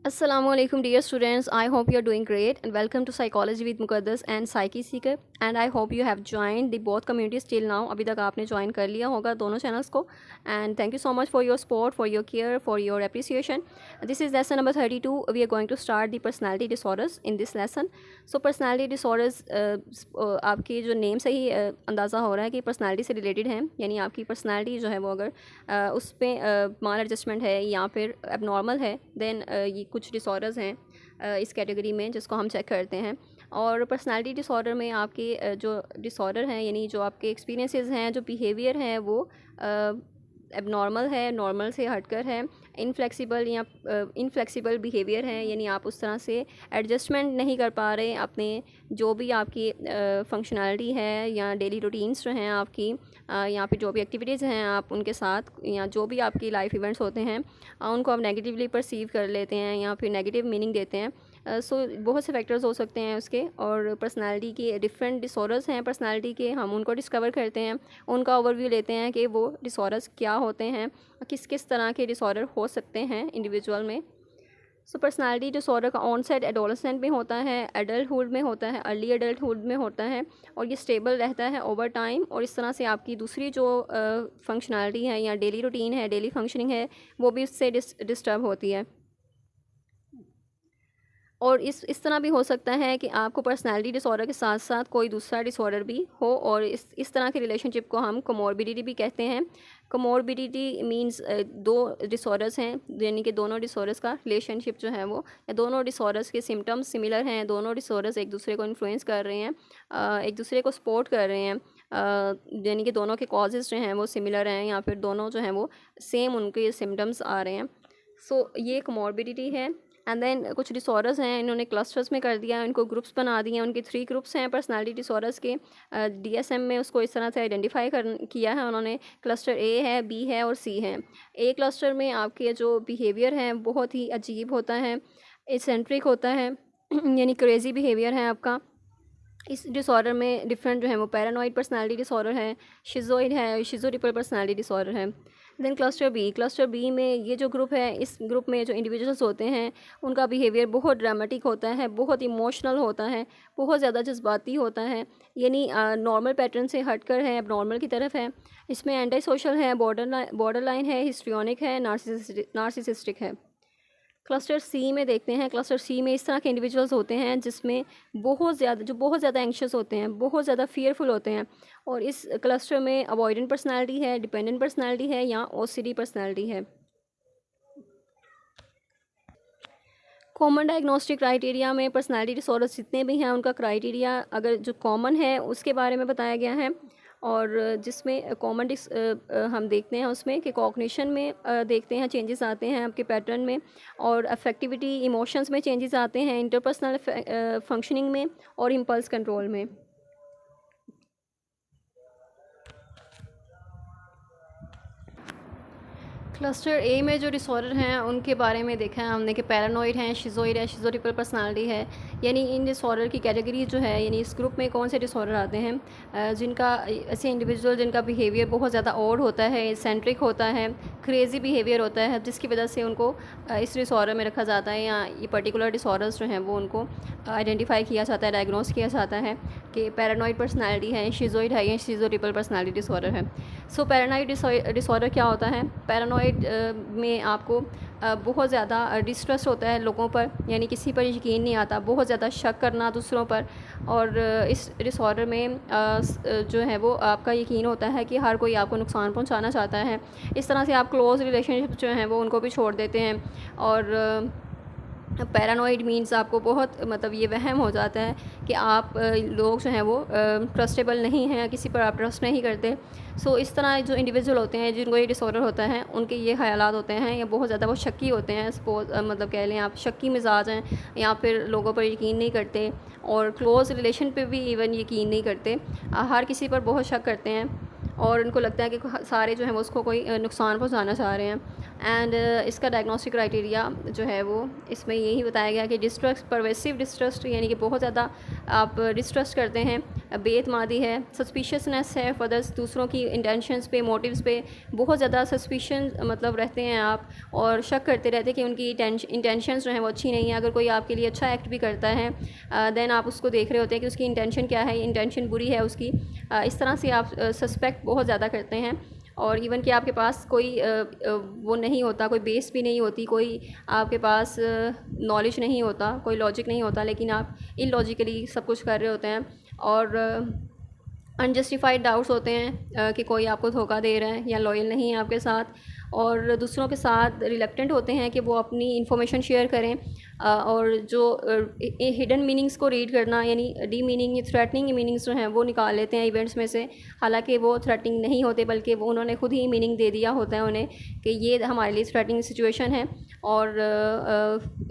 Assalamualaikum dear students, I hope you are doing great and welcome to Psychology with Muqaddas and Psyche Seeker and I hope you have joined the both communities till now. अभी तक आपने join कर लिया होगा दोनों channels को and thank you so much for your support, for your care, for your appreciation. This is lesson number 32. We are going to start the personality disorders in this lesson. So personality disorders आपकी जो name से ही अंदाज़ा हो रहा है कि personality से related हैं, यानी आपकी पर्सनालिटी जो है वो अगर उस पर माल एडजस्टमेंट है या फिर एबनॉर्मल है देन ये कुछ डिसऑर्डर्स हैं इस कैटेगरी में जिसको हम चेक करते हैं। और पर्सनालिटी डिसऑर्डर में आपके जो डिसऑर्डर हैं यानी जो आपके एक्सपीरियंसेस हैं, जो बिहेवियर हैं वो एबनॉर्मल है, नॉर्मल से हटकर है, इनफ्लेक्सिबल बिहेवियर है, यानी आप उस तरह से एडजस्टमेंट नहीं कर पा रहे अपने जो भी आपकी फंक्शनैलिटी है या डेली रूटीन्स जो हैं आपकी या फिर जो भी एक्टिविटीज़ हैं आप उनके साथ या जो भी आपकी लाइफ इवेंट्स होते हैं उनको आप नेगेटिवली परसीव कर लेते हैं या फिर नेगेटिव मीनिंग देते हैं। सो बहुत से फैक्टर्स हो सकते हैं उसके, और पर्सनालिटी के डिफरेंट डिसऑर्डर्स हैं पर्सनालिटी के, हम उनको डिस्कवर करते हैं, उनका ओवरव्यू लेते हैं कि वो डिसऑर्डर्स क्या होते हैं, किस किस तरह के डिसऑर्डर हो सकते हैं इंडिविजुअल में। सो पर्सनालिटी डिसऑर्डर का ऑनसेट एडोलेसेंट में होता है, एडल्टहुड में होता है, अर्ली एडल्टहुड में होता है और ये स्टेबल रहता है ओवर टाइम, और इस तरह से आपकी दूसरी जो फंक्शनैलिटी है या डेली रूटीन है, डेली फंक्शनिंग है, वो भी उससे डिस्टर्ब होती है। और इस तरह भी हो सकता है कि आपको पर्सनालिटी डिसऑर्डर के साथ साथ कोई दूसरा डिसऑर्डर भी हो, और इस तरह के रिलेशनशिप को हम कोमॉर्बिडिटी भी कहते हैं। कोमॉर्बिडिटी मींस दो डिसऑर्डर्स हैं, यानी कि दोनों डिसऑर्डर्स का रिलेशनशिप जो है वो, या दोनों डिसऑर्डर्स के सिम्टम्स सिमिलर हैं, दोनों डिसऑर्डर्स एक दूसरे को इन्फ्लुएंस कर रहे हैं, एक दूसरे को सपोर्ट कर रहे हैं, यानी कि दोनों के कॉजेज़ जो हैं वो सिमिलर हैं या फिर दोनों जो हैं वो सेम उनके सिम्टम्स आ रहे हैं। सो ये कोमॉर्बिडिटी है। एंड देन कुछ डिसऑर्डर्स हैं, इन्होंने क्लस्टर्स में कर दिया, इनको ग्रुप्स बना दिए, उनके 3 ग्रुप्स हैं पर्सनालिटी डिसऑर्डर्स के। डीएसएम में उसको इस तरह से आइडेंटिफाई किया है उन्होंने, क्लस्टर ए है, बी है और सी है। ए क्लस्टर में आपके जो बिहेवियर हैं बहुत ही अजीब होता है, एसेंट्रिक होता है यानी क्रेज़ी बिहेवियर है आपका। इस डिसऑर्डर में डिफरेंट जो है वो पैरानॉइड पर्सनालिटी डिसऑर्डर है, शिज़ोइड है, शिज़ोट्रिपल पर्सनालिटी डिसऑर्डर है। देन क्लस्टर बी में ये जो ग्रुप है, इस ग्रुप में जो इंडिविजुअल्स होते हैं उनका बिहेवियर बहुत ड्रामेटिक होता है, बहुत इमोशनल होता है, बहुत ज़्यादा जज्बाती होता है, यानी नॉर्मल पैटर्न से हटकर है, अब नॉर्मल की तरफ है। इसमें एंटी सोशल है, बॉर्डर लाइन है, हिस्ट्रियोनिक है, नार्सिसिस्टिक है। क्लस्टर सी में देखते हैं, क्लस्टर सी में इस तरह के इंडिविजुअल्स होते हैं जिसमें बहुत ज़्यादा एंक्शस होते हैं, बहुत ज़्यादा फियरफुल होते हैं, और इस क्लस्टर में अवॉइडेंट पर्सनालिटी है, डिपेंडेंट पर्सनालिटी है या ओसीडी पर्सनालिटी है। कॉमन डायग्नोस्टिक क्राइटेरिया में पर्सनालिटी डिसऑर्डर्स जितने भी हैं उनका क्राइटेरिया अगर जो कॉमन है उसके बारे में बताया गया है, और जिसमें कॉमन हम देखते हैं उसमें कि कॉग्निशन में देखते हैं चेंजेस आते हैं आपके पैटर्न में, और अफेक्टिविटी इमोशंस में चेंजेस आते हैं, इंटरपर्सनल फंक्शनिंग में और इम्पल्स कंट्रोल में। क्लस्टर ए में जो डिसऑर्डर हैं उनके बारे में देखा है हमने कि पैरानॉइड हैं, शिज़ोइड है, शिज़ोट्रिपल पर्सनालिटी है, यानी इन डिसऑर्डर की कैटेगरी जो है, यानी इस ग्रुप में कौन से डिसऑर्डर आते हैं जिनका ऐसे इंडिविजुअल जिनका बिहेवियर बहुत ज़्यादा ऑड होता है, एसेंट्रिक होता है, क्रेज़ी बिहेवियर होता है, जिसकी वजह से उनको इस डिसऑर्डर में रखा जाता है, या ये पर्टिकुलर डिसऑर्डर्स जो हैं वो उनको आइडेंटिफाई किया जाता है, डायग्नोस किया जाता है कि पैरानॉइड पर्सनालिटी है, शिज़ोइड है या शिज़ोट्रिपल पर्सनालिटी डिसऑर्डर है। सो पैरानॉइड डिसऑर्डर क्या होता है? पैरानॉइड में आपको बहुत ज़्यादा डिस्ट्रस्ट होता है लोगों पर, यानी किसी पर यकीन नहीं आता, बहुत ज़्यादा शक करना दूसरों पर, और इस डिसऑर्डर में जो है वो आपका यकीन होता है कि हर कोई आपको नुकसान पहुंचाना चाहता है। इस तरह से आप क्लोज़ रिलेशनशिप जो हैं वो उनको भी छोड़ देते हैं, और पैरानॉइड मीन्स आपको बहुत मतलब ये वहम हो जाता है कि आप लोग जो हैं वो ट्रस्टेबल नहीं हैं, किसी पर आप ट्रस्ट नहीं करते। सो इस तरह जो इंडिविजुअल होते हैं जिनको ये डिसऑर्डर होता है उनके ये ख़यालात होते हैं, या बहुत ज़्यादा वो शक्की होते हैं, सपोज मतलब कह लें आप शक्की मिजाज हैं, या फिर लोगों पर यकीन नहीं करते, और क्लोज़ रिलेशन पे भी इवन यकीन नहीं करते, हर किसी पर बहुत शक करते हैं, और उनको लगता है कि सारे जो हैं वो उसको कोई नुकसान पहुंचाना चाह रहे हैं। एंड इसका डायग्नोस्टिक क्राइटेरिया जो है वो इसमें यही बताया गया कि डिस्ट्रस्ट, परवेसिव डिस्ट्रस्ट, यानी कि बहुत ज़्यादा आप डिस्ट्रस्ट करते हैं, बेतमादी है, सस्पिशियसनेस है फर्दर्स, दूसरों की इंटेंशंस पे, मोटिव्स पे बहुत ज़्यादा सस्पिशन मतलब रहते हैं आप, और शक करते रहते हैं कि उनकी इंटेंशंस जो हैं वो अच्छी नहीं है। अगर कोई आपके लिए अच्छा एक्ट भी करता है देन आप उसको देख रहे होते हैं कि उसकी इंटेंशन क्या है, इंटेंशन बुरी है उसकी, इस तरह से आप सस्पेक्ट बहुत ज़्यादा करते हैं। और इवन कि आपके पास कोई वो नहीं होता, कोई बेस भी नहीं होती, कोई आपके पास नॉलेज नहीं होता, कोई लॉजिक नहीं होता, लेकिन आप इलॉजिकली सब कुछ कर रहे होते हैं। और अनजस्टिफाइड डाउट्स होते हैं कि कोई आपको धोखा दे रहा है या लॉयल नहीं है आपके साथ, और दूसरों के साथ रिलक्टेंट होते हैं कि वो अपनी इन्फॉर्मेशन शेयर करें, और जो हिडन मीनिंग्स को रीड करना, यानी डी मीनिंग, थ्रेटनिंग मीनिंग्स जो हैं वो निकाल लेते हैं इवेंट्स में से, हालांकि वो थ्रेटनिंग नहीं होते बल्कि वो उन्होंने खुद ही मीनिंग दे दिया होता है उन्हें कि ये हमारे लिए थ्रेटनिंग सिचुएशन है। और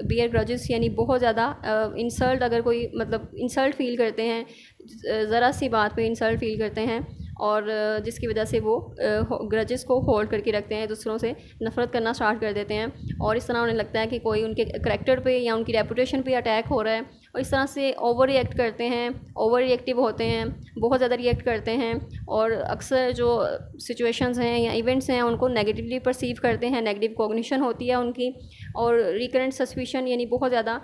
बियर ग्रजेस, यानी बहुत ज़्यादा इंसल्ट, अगर कोई मतलब इंसल्ट फील करते हैं, ज़रा सी बात पे इंसल्ट फील करते हैं, और जिसकी वजह से वो ग्रजेस को होल्ड करके रखते हैं, दूसरों से नफ़रत करना स्टार्ट कर देते हैं, और इस तरह उन्हें लगता है कि कोई उनके करैक्टर पे या उनकी रेपुटेशन पे अटैक हो रहा है, और इस तरह से ओवर रिएक्ट करते हैं, ओवर रिएक्टिव होते हैं, बहुत ज़्यादा रिएक्ट करते हैं, और अक्सर जो सिचुएशंस हैं या इवेंट्स हैं उनको नेगेटिवली परसीव करते हैं, नेगेटिव कॉग्निशन होती है उनकी, और रिकरेंट सस्पिशन, यानी बहुत ज़्यादा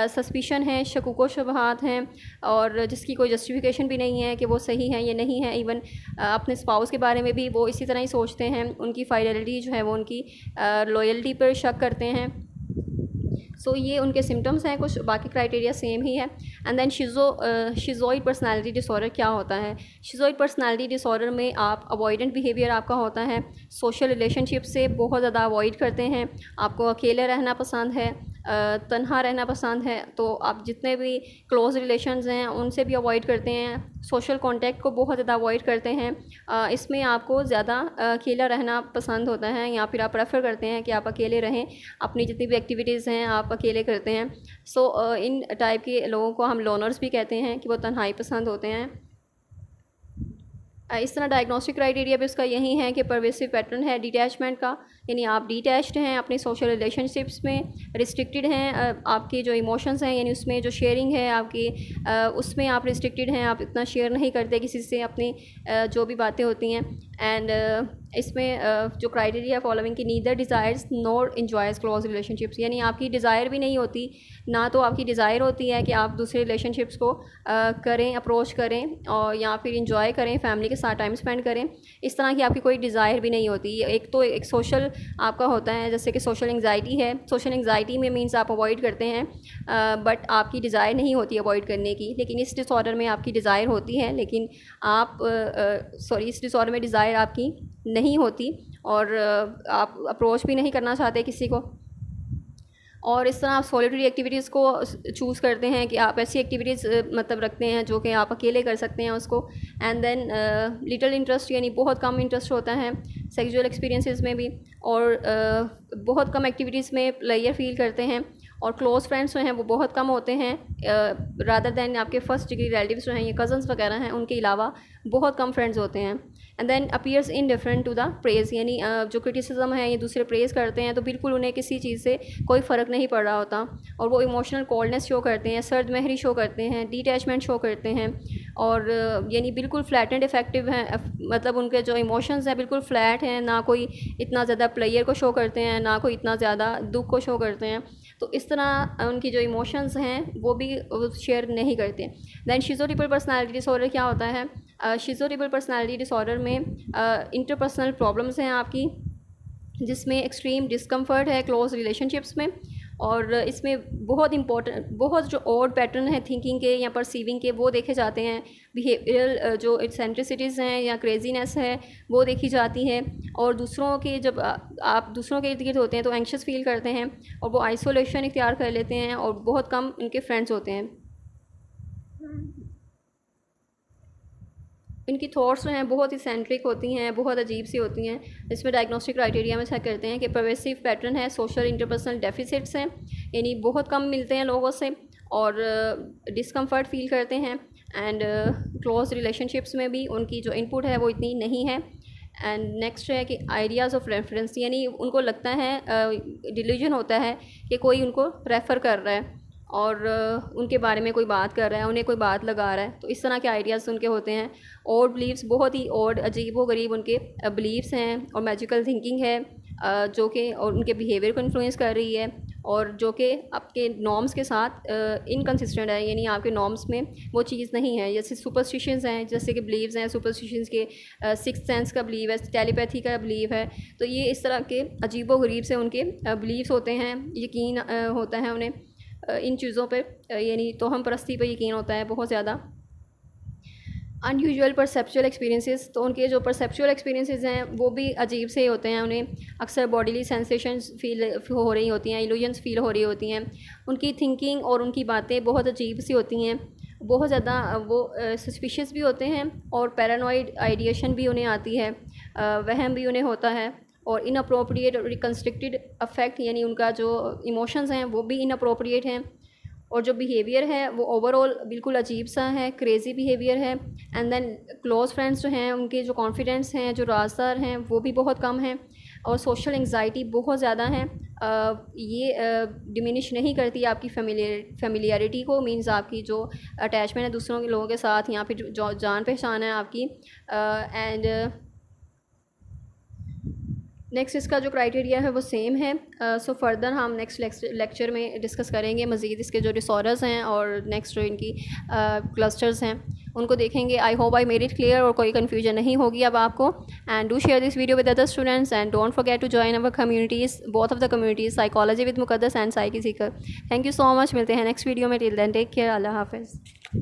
सस्पिशन है, शकूक शुबहात हैं, और जिसकी कोई जस्टिफिकेशन भी नहीं है कि वो सही है या नहीं है। इवन अपने स्पाउस के बारे में भी वो इसी तरह ही सोचते हैं, उनकी फाइडेलिटी जो है वो उनकी लॉयल्टी पर शक करते हैं। सो ये उनके सिम्टम्स हैं कुछ, बाकी क्राइटेरिया सेम ही है। एंड देन शिज़ोइड पर्सनालिटी डिसऑर्डर क्या होता है? शिज़ोइड पर्सनालिटी डिसऑर्डर में आप अवॉइडेंट बिहेवियर आपका होता है, सोशल रिलेशनशिप से बहुत ज़्यादा अवॉइड करते हैं, आपको अकेले रहना पसंद है, तन्हा रहना पसंद है, तो आप जितने भी क्लोज़ रिलेशंस हैं उनसे भी अवॉइड करते हैं, सोशल कांटेक्ट को बहुत ज़्यादा अवॉइड करते हैं। इसमें आपको ज़्यादा अकेला रहना पसंद होता है, या फिर आप प्रेफर करते हैं कि आप अकेले रहें, अपनी जितनी भी एक्टिविटीज़ हैं आप अकेले करते हैं। सो इन टाइप के लोगों को हम लोनर्स भी कहते हैं कि वो तन्हाई पसंद होते हैं। इस तरह डायग्नोस्टिक क्राइटेरिया भी उसका यही है कि परवेसिव पैटर्न है डिटैचमेंट का, यानी आप डिटैच्ड हैं अपने सोशल रिलेशनशिप्स में, रिस्ट्रिक्टेड हैं, आपकी जो इमोशंस हैं यानी उसमें जो शेयरिंग है आपकी, उसमें आप रिस्ट्रिक्टेड हैं, आप इतना शेयर नहीं करते किसी से अपनी जो भी बातें होती हैं। एंड इसमें जो क्राइटेरिया फॉलोइंग की neither desires nor enjoys close relationships, यानी आपकी डिज़ायर भी नहीं होती, ना तो आपकी डिज़ायर होती है कि आप दूसरे रिलेशनशिप्स को करें, अप्रोच करें, और या फिर इंजॉय करें, फैमिली के साथ टाइम स्पेंड करें, इस तरह की आपकी कोई डिज़ायर भी नहीं होती। एक तो एक सोशल आपका होता है, जैसे कि सोशल एंग्जाइटी है, सोशल एंग्जाइटी में मीन्स आप अवॉइड करते हैं बट आपकी डिज़ायर नहीं होती अवॉइड करने की, लेकिन इस डिसऑर्डर में आपकी डिज़ायर होती है, लेकिन आप इस डिसऑर्डर में डिज़ायर आपकी नहीं होती, और आप अप्रोच भी नहीं करना चाहते किसी को, और इस तरह आप सॉलिटरी एक्टिविटीज़ को चूज़ करते हैं कि आप ऐसी एक्टिविटीज़ मतलब रखते हैं जो कि आप अकेले कर सकते हैं उसको। एंड देन लिटिल इंटरेस्ट, यानी बहुत कम इंटरेस्ट होता है सेक्सुअल एक्सपीरियंसेस में भी, और बहुत कम एक्टिविटीज़ में प्लेयर फील करते हैं, और क्लोज़ फ्रेंड्स जो हैं वो बहुत कम होते हैं, रादर दैन आपके फर्स्ट डिग्री रिलेटिव्स जो हैं ये कज़न्स वगैरह हैं उनके अलावा बहुत कम फ्रेंड्स होते हैं। And then appears indifferent to the praise, यानी जो क्रिटिसिज्म है ये दूसरे प्रेज़ करते हैं तो बिल्कुल उन्हें किसी चीज़ से कोई फ़र्क नहीं पड़ रहा होता, और वो इमोशनल कोल्डनेस शो करते हैं, सर्द महरी शो करते हैं, डिटैचमेंट शो करते हैं, और यानी बिल्कुल फ्लैट एंड इफेक्टिव हैं, मतलब उनके जो इमोशंस हैं बिल्कुल फ्लैट हैं, ना कोई इतना ज़्यादा प्लेयर को शो करते हैं, ना कोई इतना ज़्यादा दुख को शो करते हैं, तो इस तरह उनकी जो इमोशंस हैं वो भी शेयर नहीं करते। दैन शिज़ोटिपिकल पर्सनालिटी डिसऑर्डर क्या होता है? शिज़ोटिपिकल पर्सनालिटी डिसऑर्डर में इंटरपर्सनल प्रॉब्लम्स हैं आपकी, जिसमें एक्सट्रीम डिस्कम्फर्ट है क्लोज रिलेशनशिप्स में, और इसमें बहुत इंपॉर्टेंट, बहुत जो ऑड पैटर्न है थिंकिंग के या परसीविंग के वो देखे जाते हैं, बिहेवियरल जो एक्सेंट्रिसिटीज़ हैं या क्रेजीनेस है वो देखी जाती है, और दूसरों के जब आप दूसरों के इर्द गिर्द होते हैं तो एंक्शस फील करते हैं, और वो आइसोलेशन इख्तियार कर लेते हैं, और बहुत कम उनके फ्रेंड्स होते हैं। इनकी थॉट्स जो हैं बहुत इसेंट्रिक होती हैं, बहुत अजीब सी होती हैं। इसमें डायग्नोस्टिक क्राइटेरिया में चेक करते हैं कि परवेसिव पैटर्न है, सोशल इंटरपर्सनल डेफिसिट्स हैं, यानी बहुत कम मिलते हैं लोगों से, और डिस्कम्फर्ट फील करते हैं, एंड क्लोज रिलेशनशिप्स में भी उनकी जो इनपुट है वो इतनी नहीं है। एंड नेक्स्ट है कि आइडियाज़ ऑफ रेफरेंस, यानी उनको लगता है डिल्यूजन होता है कि कोई उनको रेफ़र कर रहा है और उनके बारे में कोई बात कर रहा है, उन्हें कोई बात लगा रहा है, तो इस तरह के आइडियाज़ उनके होते हैं। और बिलीव्स, बहुत ही और अजीब व गरीब उनके बिलीव्स हैं और मैजिकल थिंकिंग है जो कि और उनके बिहेवियर को इन्फ्लुएंस कर रही है और जो कि आपके नॉर्म्स के साथ इनकंसिस्टेंट है, यानी आपके नॉर्म्स में वो चीज़ नहीं है। जैसे सुपरस्टिशंस हैं, जैसे कि बिलीव्स हैं सुपरस्टिशंस के, सिक्स्थ सेंस का बिलीव है, टेलीपैथी का बिलीव है, तो ये इस तरह के अजीब व गरीब से उनके बिलीव्स होते हैं, यकीन होता है उन्हें इन चीज़ों पर, यानी तोहम परस्ती पर यकीन होता है बहुत ज़्यादा। अनयूजुअल परसेप्चुअल एक्सपीरियंसेस, तो उनके जो परसेप्चुअल एक्सपीरियंसेस हैं वो भी अजीब से होते हैं। उन्हें अक्सर बॉडीली सेंसेशंस फील हो रही होती हैं, इल्यूजन्स फील हो रही होती हैं। उनकी थिंकिंग और उनकी बातें बहुत अजीब सी होती हैं, बहुत ज़्यादा वो सस्पिशियस भी होते हैं और पैरानॉइड आइडिएशन भी उन्हें आती है, वहम भी उन्हें होता है और इनअप्रोप्रिएट और रिकंस्ट्रिक्टेड अफेक्ट, यानी उनका जो इमोशंस हैं वो भी इनअप्रोप्रिएट हैं और जो बिहेवियर है वो ओवरऑल बिल्कुल अजीब सा है, क्रेज़ी बिहेवियर है। एंड देन क्लोज़ फ्रेंड्स जो हैं उनके जो कॉन्फिडेंस हैं, जो राजदार हैं, वो भी बहुत कम हैं और सोशल एंग्जाइटी बहुत ज़्यादा है। ये डिमिनिश नहीं करती आपकी फेमिलियरिटी को, मींस आपकी जो अटैचमेंट है दूसरों के लोगों के साथ या फिर जो जान पहचान है आपकी। एंड नेक्स्ट इसका जो क्राइटेरिया है वो सेम है। सो फर्दर हम नेक्स्ट लेक्चर में डिस्कस करेंगे मज़ीद इसके जो डिसऑर्डर्स हैं और नेक्स्ट जो इनकी क्लस्टर्स हैं उनको देखेंगे। I hope I made it clear और कोई कन्फ्यूजन नहीं होगी अब आपको। And do share this video with other students and don't forget to join our communities, both of the communities, psychology with Muqaddas and psyche seeker. Thank you so much, मिलते हैं next video में। Till then take care, अल्लाह हाफ़िज़।